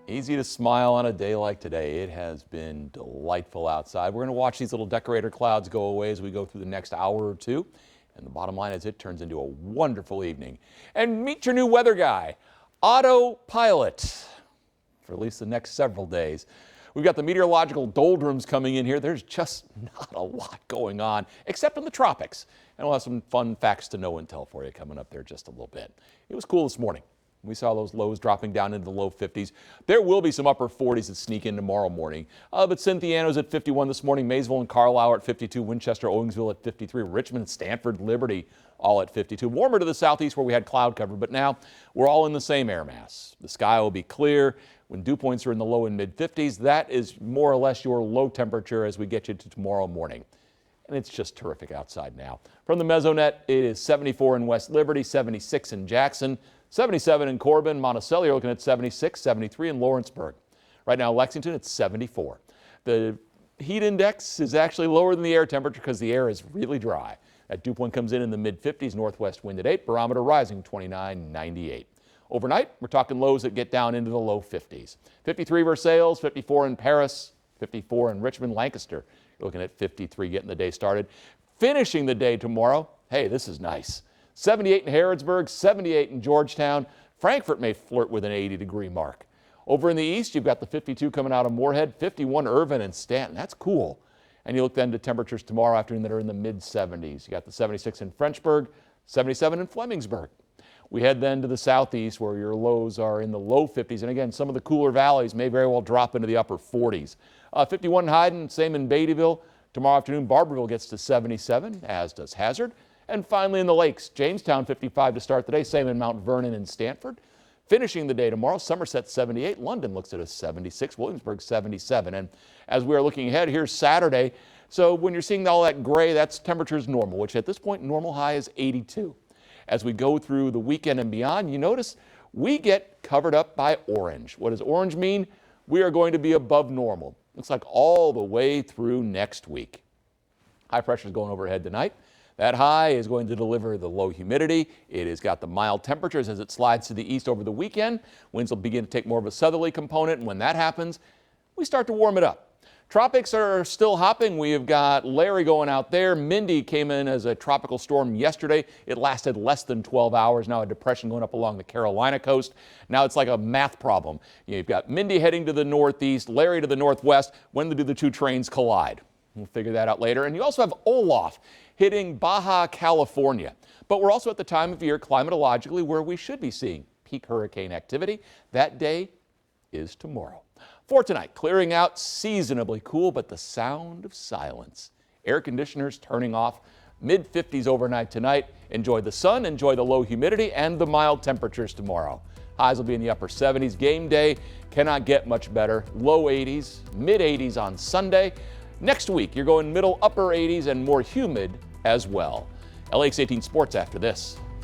Easy to smile on a day like today. It has been delightful outside. We're going to watch these little decorator clouds go away as we go through the next hour or two. And the bottom line is it turns into a wonderful evening. And meet your new weather guy, Autopilot, for at least the next several days. We've got the meteorological doldrums coming in here. There's just not a lot going on, except in the tropics. And we'll have some fun facts to know and tell for you coming up there just a little bit. It was cool this morning. We saw those lows dropping down into the low 50s. There will be some upper 40s that sneak in tomorrow morning. But Cynthiana's at 51 this morning. Maysville and Carlisle at 52. Winchester, Owingsville at 53. Richmond, Stanford, Liberty all at 52. Warmer to the southeast where we had cloud cover, but now we're all in the same air mass. The sky will be clear. When dew points are in the low and mid 50s, that is more or less your low temperature as we get you to tomorrow morning. And it's just terrific outside now. From the Mesonet, it is 74 in West Liberty, 76 in Jackson, 77 in Corbin. Monticello, you're looking at 76, 73 in Lawrenceburg. Right now, Lexington, it's 74. The heat index is actually lower than the air temperature because the air is really dry. That dew point comes in the mid 50s, northwest wind at 8, barometer rising 29, 98. Overnight, we're talking lows that get down into the low 50s. 53 Versailles, 54 in Paris, 54 in Richmond, Lancaster. You're looking at 53 getting the day started. Finishing the day tomorrow, hey, this is nice. 78 in Harrodsburg, 78 in Georgetown. Frankfort may flirt with an 80-degree mark. Over in the east, you've got the 52 coming out of Moorhead, 51 Irvine and Stanton. That's cool. And you look then to temperatures tomorrow afternoon that are in the mid-70s. You got the 76 in Frenchburg, 77 in Flemingsburg. We head then to the southeast where your lows are in the low 50s. And again, some of the cooler valleys may very well drop into the upper 40s. 51 in Hyden, same in Beattyville. Tomorrow afternoon, Barberville gets to 77, as does Hazard. And finally in the lakes, Jamestown 55 to start the day, same in Mount Vernon and Stanford. Finishing the day tomorrow, Somerset 78, London looks at a 76, Williamsburg 77. And as we are looking ahead, here's Saturday. So when you're seeing all that gray, that's temperatures normal, which at this point, normal high is 82. As we go through the weekend and beyond, you notice we get covered up by orange. What does orange mean? We are going to be above normal. Looks like all the way through next week. High pressure is going overhead tonight. That high is going to deliver the low humidity. It has got the mild temperatures as it slides to the east over the weekend. Winds will begin to take more of a southerly component, and when that happens, we start to warm it up. Tropics are still hopping. We have got Larry going out there. Mindy came in as a tropical storm yesterday. It lasted less than 12 hours. Now a depression going up along the Carolina coast. Now it's like a math problem. You've got Mindy heading to the northeast, Larry to the northwest. When do the two trains collide? We'll figure that out later. And you also have Olaf hitting Baja California. But we're also at the time of year climatologically where we should be seeing peak hurricane activity. That day is tomorrow. For tonight, clearing out, seasonably cool, but the sound of silence. Air conditioners turning off, mid-50s overnight tonight. Enjoy the sun, enjoy the low humidity and the mild temperatures tomorrow. Highs will be in the upper 70s. Game day cannot get much better. Low 80s, mid-80s on Sunday. Next week, you're going middle, upper 80s and more humid as well. LX18 Sports after this.